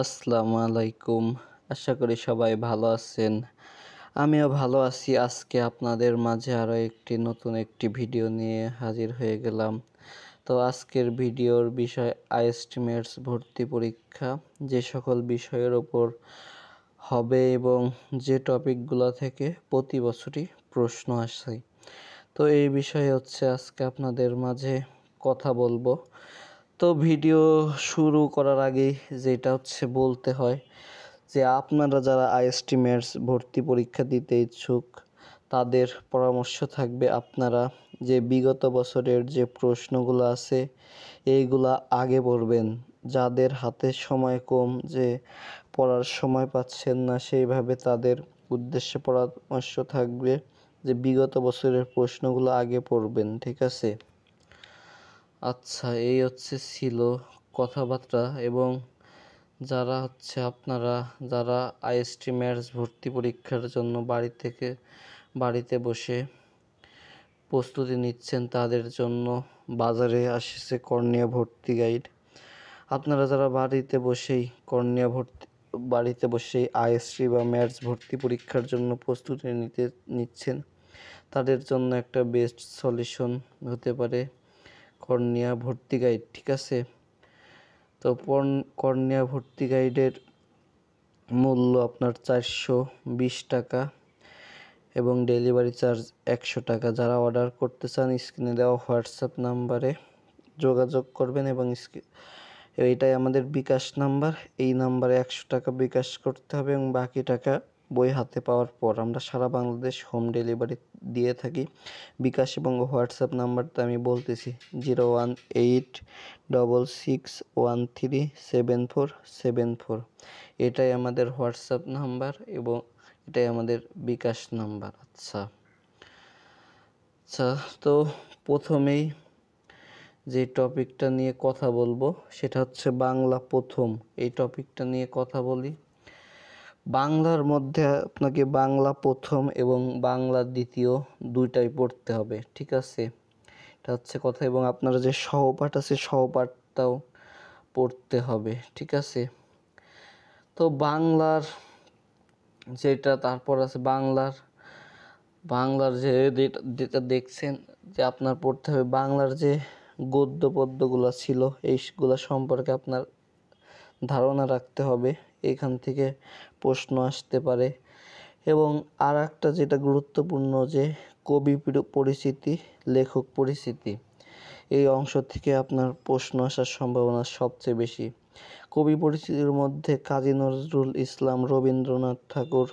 আসসালামু আলাইকুম। আশা করি সবাই ভালো আছেন। আমিও ভালো আছি। আজকে আপনাদের মাঝে আরও নতুন একটি ভিডিও নিয়ে হাজির হয়ে গেলাম। তো আজকের ভিডিওর বিষয় আইএসটিমেটস ভর্তি পরীক্ষা, যে সকল বিষয়ের ওপর হবে এবং যে টপিকগুলো থেকে প্রতি বছরই প্রশ্ন আসে। তো এই বিষয়ে আজকে আপনাদের মাঝে কথা বলবো। তো ভিডিও শুরু করার আগেই যেটা বলতে হয় যে আপনারা যারা আইএসটিমেটস ভর্তি পরীক্ষা দিতে ইচ্ছুক, তাদের পরামর্শ থাকবে আপনারা যে বিগত বছরের যে প্রশ্নগুলো আছে এইগুলা আগে পড়বেন। যাদের হাতে সময় কম, যে পড়ার সময় পাচ্ছেন না, সেইভাবে তাদের উদ্দেশ্যে পরামর্শ থাকবে যে বিগত বছরের প্রশ্নগুলো আগে পড়বেন, ঠিক আছে? আচ্ছা, এই ছিল কথাবার্তা। এবং যারা আপনারা যারা আইএসটিমেটস ভর্তি পরীক্ষার জন্য বাড়িতে বসে প্রস্তুতি নিচ্ছেন, তাদের জন্য বাজারে আসছে কর্নিয়া ভর্তি গাইড। আপনারা যারা বাড়িতে বসেই আইএসটি বা ম্যাথস ভর্তি পরীক্ষার জন্য প্রস্তুতি নিচ্ছেন, তাদের জন্য একটা বেস্ট সলিউশন হতে পারে কর্নিয়া ভর্তি গাইড, ঠিক আছে? তো কর্নিয়া ভর্তি গাইডের মূল্য আপনার 420 টাকা এবং ডেলিভারি চার্জ 100 টাকা। যারা অর্ডার করতে চান স্ক্রিনে দেওয়া হোয়াটসঅ্যাপ নাম্বারে যোগাযোগ করবেন এবং এইটাই আমাদের বিকাশ নাম্বার। এই নাম্বারে 100 টাকা বিকাশ করতে হবে এবং বাকি টাকা বই হাতে পাওয়ার পর আমরা সারা বাংলাদেশ হোম ডেলিভারি দিয়ে থাকি। বিকাশ এবং হোয়াটসঅ্যাপ নাম্বারটা আমি বলতেছি 01866137474। এটাই আমাদের হোয়াটসঅ্যাপ নাম্বার এবং এটাই আমাদের বিকাশ নাম্বার। আচ্ছা, তো প্রথমেই যে টপিকটা নিয়ে কথা বলবো সেটা বাংলা প্রথম। এই টপিকটা নিয়ে কথা বলি। বাংলার মধ্যে আপনাকে বাংলা প্রথম এবং বাংলা দ্বিতীয় দুইটাই পড়তে হবে, ঠিক আছে? এটা কথা। এবং আপনারা যে সহপাঠ আছে সহপাঠটাও পড়তে হবে, ঠিক আছে? তো বাংলার যেটা তারপর আছে বাংলার যেটা দেখছেন যে আপনার পড়তে হবে, বাংলার যে গদ্য পদ্যগুলো ছিল এইগুলো সম্পর্কে আপনার ধারণা রাখতে হবে। এখান থেকে প্রশ্ন আসতে পারে। এবং আর একটা যেটা গুরুত্বপূর্ণ, যে কবি পরিচিতি, লেখক পরিচিতি, এই অংশ থেকে আপনার প্রশ্ন আসার সম্ভাবনা সবচেয়ে বেশি। কবি পরিচিতির মধ্যে কাজী নজরুল ইসলাম, রবীন্দ্রনাথ ঠাকুর,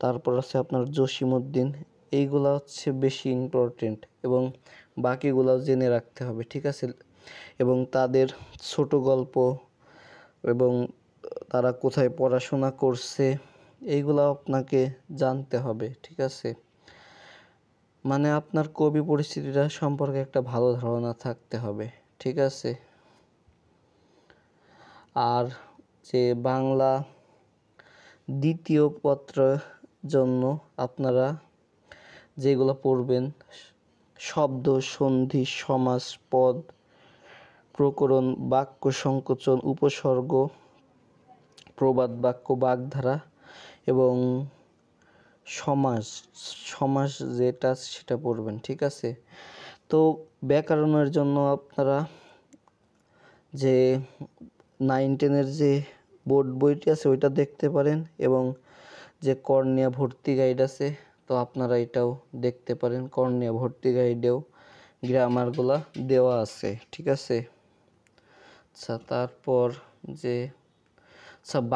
তারপর আছে আপনার জসিমউদ্দিন, এইগুলা বেশি ইম্পর্টেন্ট এবং বাকিগুলাও জেনে রাখতে হবে, ঠিক আছে? এবং তাদের ছোট গল্প এবং তারা কোথায় পড়াশোনা করছে এইগুলো আপনাকে জানতে হবে, ঠিক আছে? মানে আপনার কবি পরিস্থিতিটা সম্পর্কে একটা ভালো ধারণা থাকতে হবে, ঠিক আছে? আর যে বাংলা দ্বিতীয় পত্রের জন্য আপনারা যেগুলো পড়বেন, শব্দ, সন্ধি, সমাস, পদ, প্রকরণ, বাক্য সংকোচন, উপসর্গ, প্রবাদ বাক্য, বাগধারা এবং সমাস যেটা সেটা পড়বেন, ঠিক আছে? তো ব্যাকরণের জন্য আপনারা যে 9-10 যে বোর্ড বইটি আছে ওইটা দেখতে পারেন এবং যে কর্নিয়া ভর্তি গাইড আছে, তো আপনারা এটাও দেখতে পারেন। কর্নিয়া ভর্তি গাইডেও গ্রামারগুলা দেওয়া আছে, ঠিক আছে? আচ্ছা, তারপর যে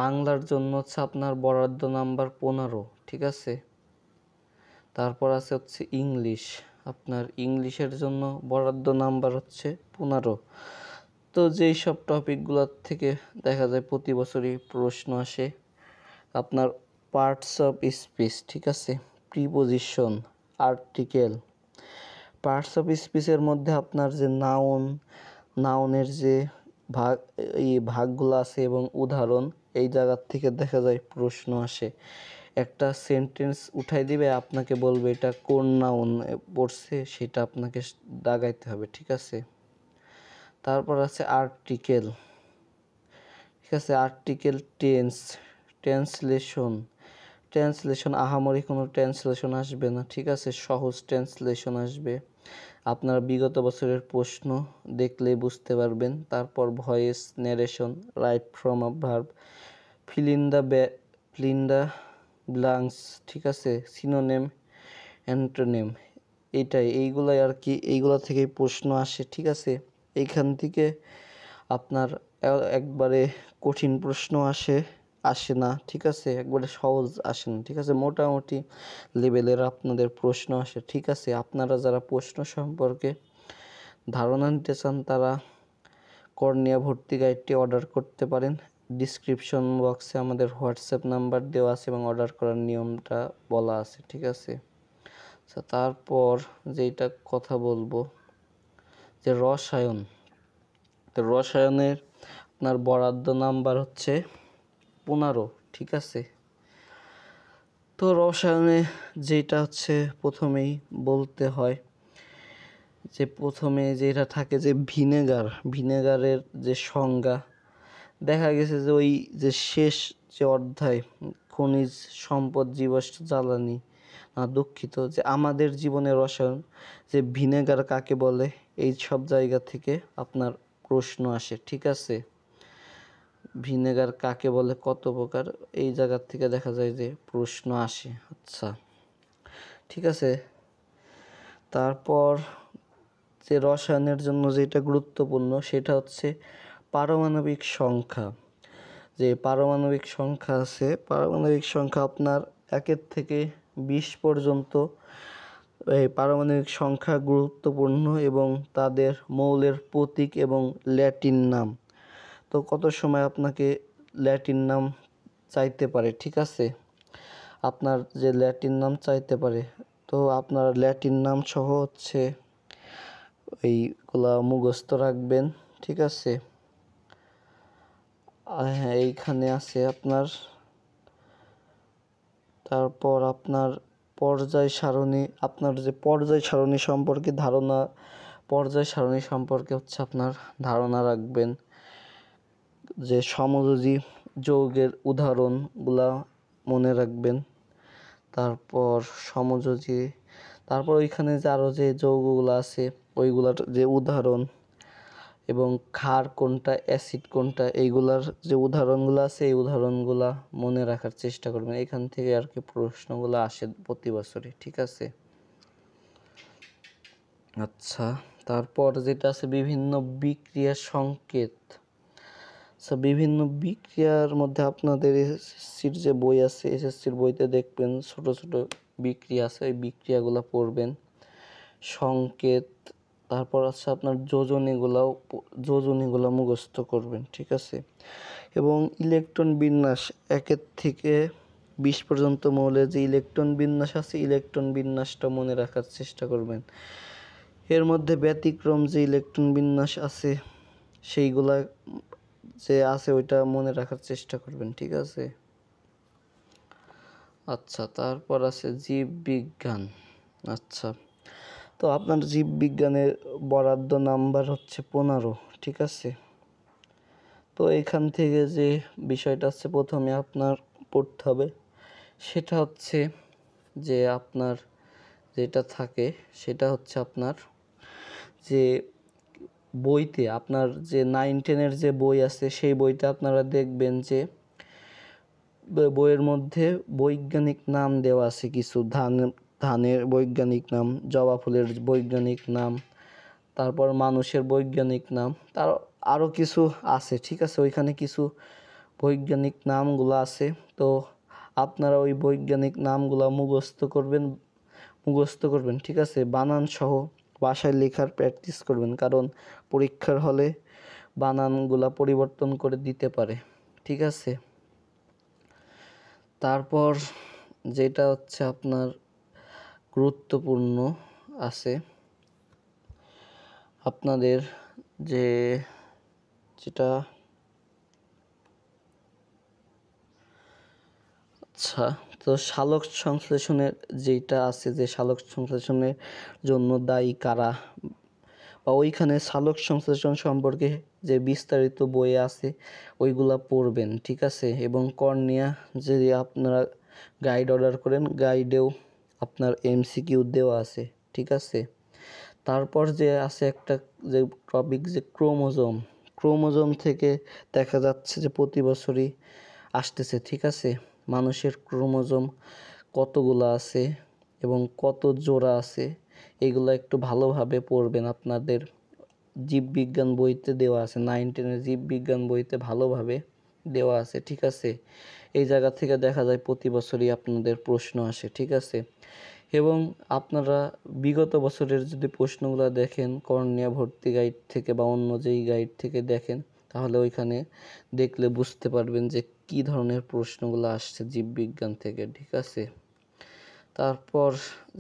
বাংলার জন্য আপনার বরাদ্দ নাম্বার 15, ঠিক আছে? তারপর আছে ইংলিশ। আপনার ইংলিশের জন্য বরাদ্দ নাম্বার 15। তো যেই সব টপিকগুলোর থেকে দেখা যায় প্রতি বছরই প্রশ্ন আসে, আপনার পার্টস অফ স্পিচ, ঠিক আছে? Preposition, article. পার্টস অফ স্পিচের মধ্যে আপনার যে নাউনের যে ভাগগুলো আছে এবং উদাহরণ, এই জায়গার থেকে দেখা যায় প্রশ্ন আসে। একটা সেন্টেন্স উঠাই দিবে, আপনাকে বলবে এটা কোন নাউন পড়ছে, সেটা আপনাকে দাগাইতে হবে, ঠিক আছে? তারপর আছে আর্টিকেল। ঠিক আছে। আর্টিকেল ট্রান্সলেশন আহামরি কোনো ট্রান্সলেশন আসবে না, ঠিক আছে। সহজ ট্রান্সলেশন আসবে। আপনারা বিগত বছরের প্রশ্ন দেখলেই বুঝতে পারবেন। তারপর voice narration, right from a verb, fill in the blanks, ঠিক আছে। সিনোনিম, অ্যান্টোনিম, এইগুলাই আর কি, এইগুলা থেকেই প্রশ্ন আসে, ঠিক আছে। এইখান থেকে আপনার একবারে কঠিন প্রশ্ন আসে না, ঠিক আছে। একবারে সহজ আসে না, ঠিক আছে। মোটামুটি লেভেলের আপনাদের প্রশ্ন আসে, ঠিক আছে। আপনারা যারা প্রশ্ন সম্পর্কে ধারণা নিতে চান তারা কর্নিয়া ভর্তি গাইডটি অর্ডার করতে পারেন। ডিসক্রিপশন বক্সে আমাদের হোয়াটসঅ্যাপ নাম্বার দেওয়া আছে এবং অর্ডার করার নিয়মটা বলা আছে, ঠিক আছে। তারপর যেটা কথা বলবো যে রসায়ন, তো রসায়নের আপনার বরাদ্দ নাম্বার হচ্ছে 15, ঠিক আছে। তো রসায়নে যেটা হচ্ছে প্রথমেই বলতে হয় যে প্রথমে যেটা থাকে যে ভিনেগারের যে সংজ্ঞা, দেখা গেছে যে ওই যে শেষ যে অধ্যায় খনিজ সম্পদ জীবাশ্ম জ্বালানি, দুঃখিত, যে আমাদের জীবনে রসায়ন, যে ভিনেগার কাকে বলে, এই সব জায়গা থেকে আপনার প্রশ্ন আসে, ঠিক আছে। ভিনেগার কাকে বলে, কত প্রকার, এই জায়গার থেকে দেখা যায় যে প্রশ্ন আসে। আচ্ছা, ঠিক আছে। তারপর যে রসায়নের জন্য যেটা গুরুত্বপূর্ণ সেটা হচ্ছে পারমাণবিক সংখ্যা। যে পারমাণবিক সংখ্যা আছে, পারমাণবিক সংখ্যা আপনার 1 থেকে 20 পর্যন্ত, এই পারমাণবিক সংখ্যা গুরুত্বপূর্ণ এবং তাদের মৌলের প্রতীক এবং ল্যাটিন নাম। তো কত সময় আপনাকে ল্যাটিন নাম চাইতে পারে, ঠিক আছে। আপনার যে ল্যাটিন নাম চাইতে পারে, তো আপনার ল্যাটিন নাম সহ হচ্ছে এইগুলা মুখস্থ রাখবেন, ঠিক আছে। হ্যাঁ, এইখানে আছে আপনার। তারপর আপনার পর্যায় সারণী, আপনার যে পর্যায় সারণী সম্পর্কে হচ্ছে আপনার ধারণা রাখবেন। যে সমযোজী যৌগের উদাহরণগুলা মনে রাখবেন। তারপর সমযোজী, তারপর ওইখানে যে আরও যে যৌগগুলো আছে ওইগুলার যে উদাহরণ এবং ক্ষার কোনটা অ্যাসিড কোনটা, এইগুলার যে উদাহরণগুলো আছে এই উদাহরণগুলা মনে রাখার চেষ্টা করবেন। এখান থেকে আর কি প্রশ্নগুলো আসে প্রতি বছরে, ঠিক আছে। আচ্ছা, তারপর যেটা আছে বিভিন্ন বিক্রিয়ার সংকেত। বিভিন্ন বিক্রিয়ার মধ্যে আপনাদের এসএসসির যে বই আছে, এসএসসির বইতে দেখবেন ছোট ছোট বিক্রিয়া আছে, এই বিক্রিয়াগুলো পড়বেন। সংকেত, তারপর আছে আপনার যোজনীগুলো মুখস্থ করবেন, ঠিক আছে। এবং ইলেকট্রন বিন্যাস 1 থেকে 20 পর্যন্ত মৌলের যে ইলেকট্রন বিন্যাস আছে, ইলেকট্রন বিন্যাসটা মনে রাখার চেষ্টা করবেন। এর মধ্যে ব্যতিক্রম যে ইলেকট্রন বিন্যাস আছে সেইগুলা যে আছে ওইটা মনে রাখার চেষ্টা করবেন, ঠিক আছে। আচ্ছা, তারপর আছে জীববিজ্ঞান। আচ্ছা, তো আপনার জীববিজ্ঞানের বরাদ্দ নাম্বার হচ্ছে 15, ঠিক আছে। তো এখান থেকে যে বিষয়টা হচ্ছে প্রথমে আপনার পড়তে হবে সেটা হচ্ছে যে আপনার যেটা থাকে সেটা হচ্ছে আপনার যে বইতে, আপনার যে 9-10-এর যে বই আছে সেই বইতে আপনারা দেখবেন যে বইয়ের মধ্যে বৈজ্ঞানিক নাম দেওয়া আছে কিছু, ধানের বৈজ্ঞানিক নাম, জবা ফুলের বৈজ্ঞানিক নাম, তারপর মানুষের বৈজ্ঞানিক নাম, তার আরও কিছু আছে, ঠিক আছে। ওইখানে কিছু বৈজ্ঞানিক নামগুলো আছে। তো আপনারা ওই বৈজ্ঞানিক নামগুলো মুখস্থ করবেন, ঠিক আছে। বানান সহ বাসায় লেখার প্র্যাকটিস করবেন, কারণ পরীক্ষার হলে বানানগুলা পরিবর্তন করে দিতে পারে, ঠিক আছে। তারপর যেটা হচ্ছে আপনার গুরুত্বপূর্ণ আছে আপনাদের যেটা আচ্ছা, তো সালোক সংশ্লেষণের যেটা আছে, যে সালোক সংশ্লেষণের জন্য দায়ী কারা, বা ওইখানে সালোক সংশ্লেষণ সম্পর্কে যে বিস্তারিত বই আছে ওইগুলা পড়বেন, ঠিক আছে। এবং কর্নিয়া যদি আপনারা গাইড অর্ডার করেন, গাইডেও আপনার এমসিকিউ দেওয়া আছে, ঠিক আছে। তারপর যে আছে একটা যে টপিক যে ক্রোমোজোম থেকে দেখা যাচ্ছে যে প্রতি বছরই আসতেছে, ঠিক আছে। মানুষের ক্রোমোজোম কতগুলো আছে এবং কত জোড়া আছে এগুলো একটু ভালোভাবে পড়বেন। আপনাদের জীববিজ্ঞান বইতে দেওয়া আছে, 9, 10-এর জীববিজ্ঞান বইতে ভালোভাবে দেওয়া আছে, ঠিক আছে। এই জায়গা থেকে দেখা যায় প্রতি বছরই আপনাদের প্রশ্ন আসে, ঠিক আছে। এবং আপনারা বিগত বছরের যদি প্রশ্নগুলো দেখেন কর্নিয়া ভর্তি গাইড থেকে বা অন্য যেই গাইড থেকে দেখেন, তাহলে ওইখানে দেখলে বুঝতে পারবেন যে কী ধরনের প্রশ্নগুলো আসছে জীববিজ্ঞান থেকে, ঠিক আছে। তারপর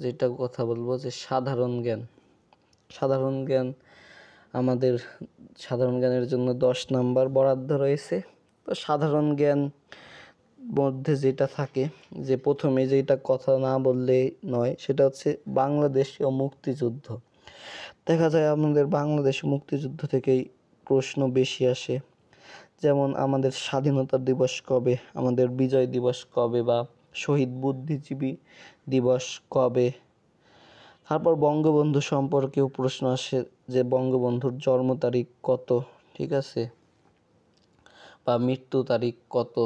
যেটা কথা বলবো যে সাধারণ জ্ঞান আমাদের সাধারণ জ্ঞানের জন্য 10 নাম্বার বরাদ্দ রয়েছে। তো সাধারণ জ্ঞান মধ্যে যেটা থাকে যে প্রথমে যেটা কথা না বললে নয় সেটা হচ্ছে বাংলাদেশীয় মুক্তিযুদ্ধ। দেখা যায় আমাদের বাংলাদেশ মুক্তিযুদ্ধ থেকেই প্রশ্ন বেশি আসে, যেমন আমাদের স্বাধীনতা দিবস কবে, আমাদের বিজয় দিবস কবে বা শহীদ বুদ্ধিজীবী দিবস কবে। তারপর বঙ্গবন্ধু সম্পর্কেও প্রশ্ন আসে যে বঙ্গবন্ধুর জন্ম তারিখ কত, ঠিক আছে, বা মৃত্যু তারিখ কত।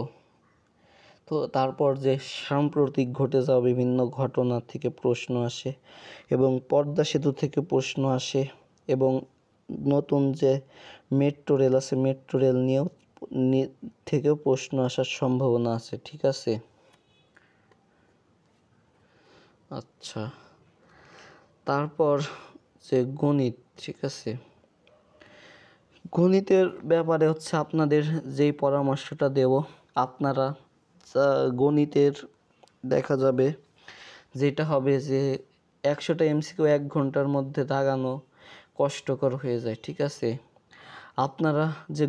তো তারপর যে সাম্প্রতিক ঘটে যাওয়া বিভিন্ন ঘটনা থেকে প্রশ্ন আসে এবং পদ্মা সেতু থেকে প্রশ্ন আসে এবং নতুন যে মেট্রো রেল আছে মেট্রো রেল নিয়েও থেকেও প্রশ্ন আসার সম্ভাবনা আছে, ঠিক আছে। আচ্ছা, তারপর যে গণিত, ঠিক আছে। গণিতের ব্যাপারে হচ্ছে আপনাদের যেই পরামর্শটা দেব, আপনারা গণিতের দেখা যাবে যেটা হবে যে 100টা এমসিকিউ 1 ঘন্টার মধ্যে দাগানো কষ্টকর হয়ে যায়, ঠিক আছে। আপনারা যে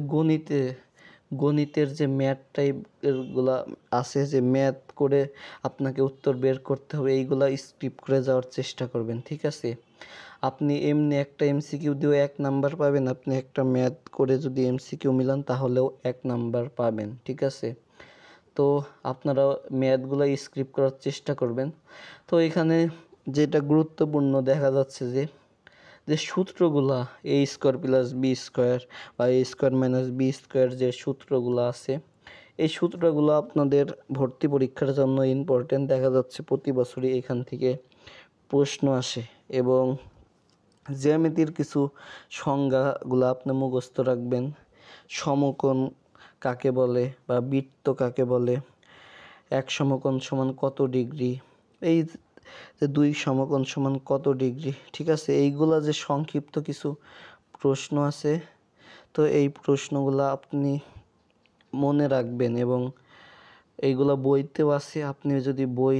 গণিতের যে ম্যাথ টাইপেরগুলা আছে, যে ম্যাথ করে আপনাকে উত্তর বের করতে হবে, এইগুলা স্কিপ করে যাওয়ার চেষ্টা করবেন, ঠিক আছে। আপনি এমনি একটা এমসিকিউ দিয়েও 1 নাম্বার পাবেন, আপনি একটা ম্যাথ করে যদি এমসিকিউ মিলান তাহলেও 1 নাম্বার পাবেন, ঠিক আছে। তো আপনারা ম্যাথগুলো স্কিপ করার চেষ্টা করবেন। তো এখানে যেটা গুরুত্বপূর্ণ দেখা যাচ্ছে যে সূত্রগুলা a² + b² বা a² - b² যে সূত্রগুলো আছে, এই সূত্রগুলো আপনাদের ভর্তি পরীক্ষার জন্য ইম্পর্টেন্ট। দেখা যাচ্ছে প্রতি বছরই এখান থেকে প্রশ্ন আসে এবং জ্যামিতির কিছু সংজ্ঞাগুলো আপনি মুখস্থ রাখবেন। সমকোণ কাকে বলে বা বৃত্ত কাকে বলে, 1 সমকোণ সমান কত ডিগ্রি, এই যে 2 সমকোণ সমান কত ডিগ্রি, ঠিক আছে। এইগুলা যে সংক্ষিপ্ত কিছু প্রশ্ন আছে, তো এই প্রশ্নগুলো আপনি মনে রাখবেন এবং এইগুলা বইতেও আছে। আপনি যদি বই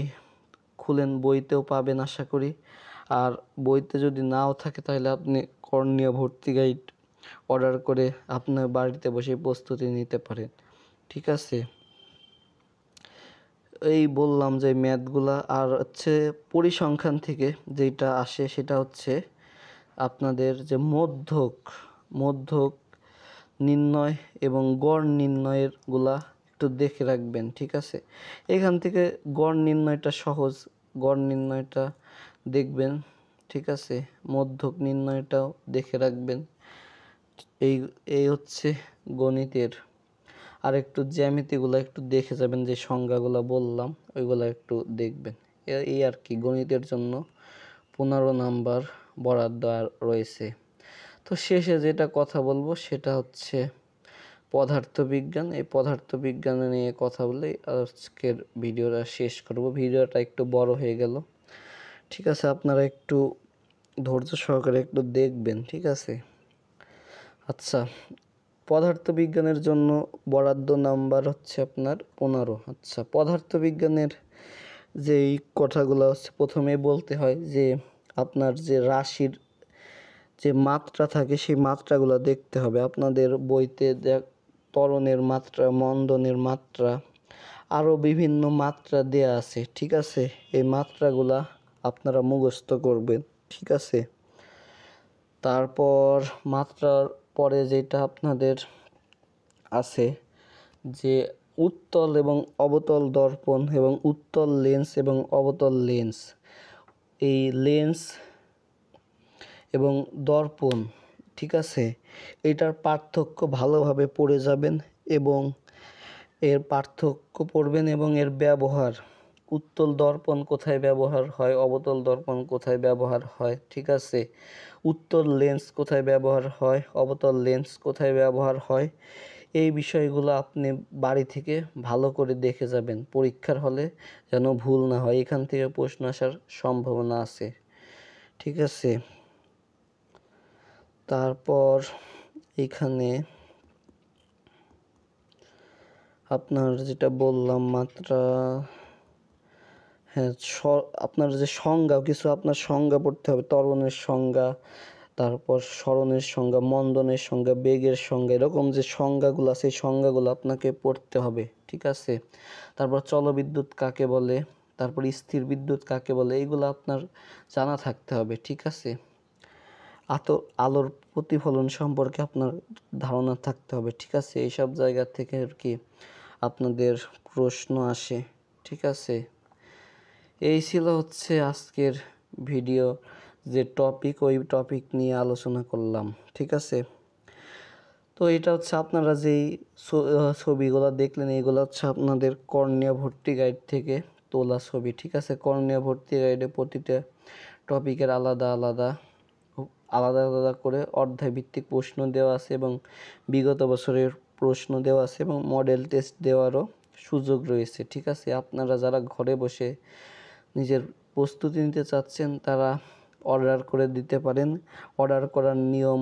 খুলেন বইতেও পাবেন আশা করি। আর বইতে যদি নাও থাকে তাহলে আপনি কর্নিয়া ভর্তি গাইড অর্ডার করে আপনার বাড়িতে বসে প্রস্তুতি নিতে পারেন, ঠিক আছে। এই বললাম যে ম্যাথগুলা। আর হচ্ছে পরিসংখ্যান থেকে যেটা আসে সেটা হচ্ছে আপনাদের যে মধ্যক নির্ণয় এবং গড় নির্ণয়ের গুলা একটু দেখে রাখবেন, ঠিক আছে। এখান থেকে গড় নির্ণয়টা সহজ, গড় নির্ণয়টা দেখবেন, ঠিক আছে। মধ্যক নির্ণয়টাও দেখে রাখবেন। এই এই হচ্ছে গণিতের। আর একটু জ্যামিতিগুলো একটু দেখে যাবেন, যে সংজ্ঞাগুলো বললাম ওইগুলো একটু দেখবেন। এই আর কি, গণিতের জন্য 15 নাম্বার বরাদ্দ আর রয়েছে। তো শেষে যেটা কথা বলবো সেটা হচ্ছে পদার্থবিজ্ঞান। এই পদার্থবিজ্ঞান নিয়ে কথা বলে আজকের ভিডিওটা শেষ করব। ভিডিওটা একটু বড় হয়ে গেল, ঠিক আছে। আপনারা একটু ধৈর্য সহকারে একটু দেখবেন, ঠিক আছে। আচ্ছা, পদার্থবিজ্ঞানের জন্য বরাদ্দ নাম্বার হচ্ছে আপনার 15। আচ্ছা, পদার্থবিজ্ঞানের যেই কথাগুলো হচ্ছে প্রথমে বলতে হয় যে আপনার যে রাশির যে মাত্রা থাকে সেই মাত্রাগুলো দেখতে হবে। আপনাদের বইতে ত্বরণের মাত্রা, মন্দনের মাত্রা, আরও বিভিন্ন মাত্রা দেয়া আছে, ঠিক আছে। এই মাত্রাগুলা আপনারা মুখস্থ করবেন, ঠিক আছে। তারপর মাত্রার পরে যেটা আপনাদের আছে যে উত্তল এবং অবতল দর্পণ এবং উত্তল লেন্স এবং অবতল লেন্স, এই লেন্স এবং দর্পণ, ঠিক আছে, এটার পার্থক্য ভালোভাবে পড়ে যাবেন এবং এর পার্থক্য পড়বেন এবং এর ব্যবহার, উত্তল দর্পণ কোথায় ব্যবহার হয়, অবতল দর্পণ কোথায় ব্যবহার হয়, ঠিক আছে, উত্তল লেন্স কোথায় ব্যবহার হয়, অবতল লেন্স কোথায় ব্যবহার হয়, এই বিষয়গুলো আপনি বাড়ি থেকে ভালো করে দেখে যাবেন, পরীক্ষার হলে যেন ভুল না হয়, এখান থেকে প্রশ্ন আসার সম্ভাবনা আছে, ঠিক আছে। তারপর এখানে আপনার যেটা বললাম মাত্রা, হ্যাঁ, আপনার যে সংজ্ঞা, কিছু আপনার সংজ্ঞা পড়তে হবে, ত্বরণের সংজ্ঞা, তারপর স্মরণের সংজ্ঞা, মন্দনের সংজ্ঞা, বেগের সংজ্ঞা, এরকম যে সংজ্ঞাগুলো আছে এই সংজ্ঞাগুলো আপনাকে পড়তে হবে, ঠিক আছে। তারপর চলবিদ্যুৎ কাকে বলে, তারপর স্থির বিদ্যুৎ কাকে বলে, এইগুলো আপনার জানা থাকতে হবে, ঠিক আছে। আলোর প্রতিফলন সম্পর্কে আপনার ধারণা থাকতে হবে, ঠিক আছে। এইসব জায়গা থেকে আর কি আপনাদের প্রশ্ন আসে, ঠিক আছে। এই ছিল হচ্ছে আজকের ভিডিও, যে টপিক ওই টপিক নিয়ে আলোচনা করলাম, ঠিক আছে। তো এটা হচ্ছে আপনারা যেই ছবিগুলো দেখলেন এইগুলো হচ্ছে আপনাদের কর্নিয়া ভর্তি গাইড থেকে তোলা ছবি, ঠিক আছে। কর্নিয়া ভর্তি গাইডে প্রতিটা টপিকের আলাদা আলাদা করে অধ্যায় ভিত্তিক প্রশ্ন দেওয়া আছে এবং বিগত বছরের প্রশ্ন দেওয়া আছে এবং মডেল টেস্ট দেওয়ারও সুযোগ রয়েছে, ঠিক আছে। আপনারা যারা ঘরে বসে নিজের প্রস্তুতি নিতে চাচ্ছেন তারা অর্ডার করে দিতে পারেন। অর্ডার করার নিয়ম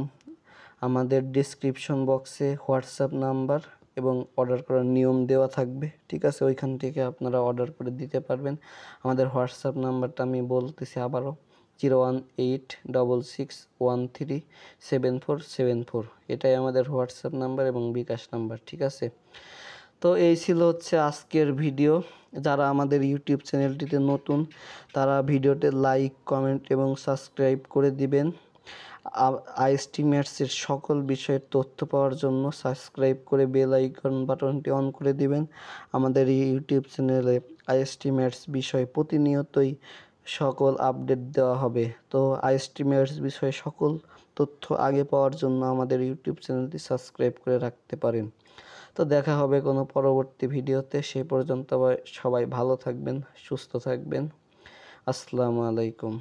আমাদের ডেসক্রিপশন বক্সে হোয়াটসঅ্যাপ নাম্বার এবং অর্ডার করার নিয়ম দেওয়া থাকবে, ঠিক আছে। ওইখান থেকে আপনারা অর্ডার করে দিতে পারবেন। আমাদের হোয়াটসঅ্যাপ নাম্বারটা আমি বলতেছি আবারও, 01866137474, এটাই আমাদের হোয়াটসঅ্যাপ নাম্বার এবং বিকাশ নাম্বার, ঠিক আছে। তো এই ছিল হচ্ছে আজকের ভিডিও। যারা আমাদের ইউটিউব চ্যানেলটিতে নতুন তারা ভিডিওতে লাইক, কমেন্ট এবং সাবস্ক্রাইব করে দিবেন। আইএসটি ম্যাথসের সকল বিষয়ের তথ্য পাওয়ার জন্য সাবস্ক্রাইব করে বেল আইকন বাটনটি অন করে দিবেন। আমাদের এই ইউটিউব চ্যানেলে আইএসটি ম্যাথস বিষয় প্রতিনিয়তই সকল আপডেট দেওয়া হবে। তো আইএসটি ম্যাথস বিষয়ে সকল তথ্য আগে পাওয়ার জন্য আমাদের ইউটিউব চ্যানেলটি সাবস্ক্রাইব করে রাখতে পারেন। তো দেখা হবে কোনো পরবর্তী ভিডিওতে, সেই পর্যন্ত সবাই ভালো থাকবেন, সুস্থ থাকবেন। আসসালামু আলাইকুম।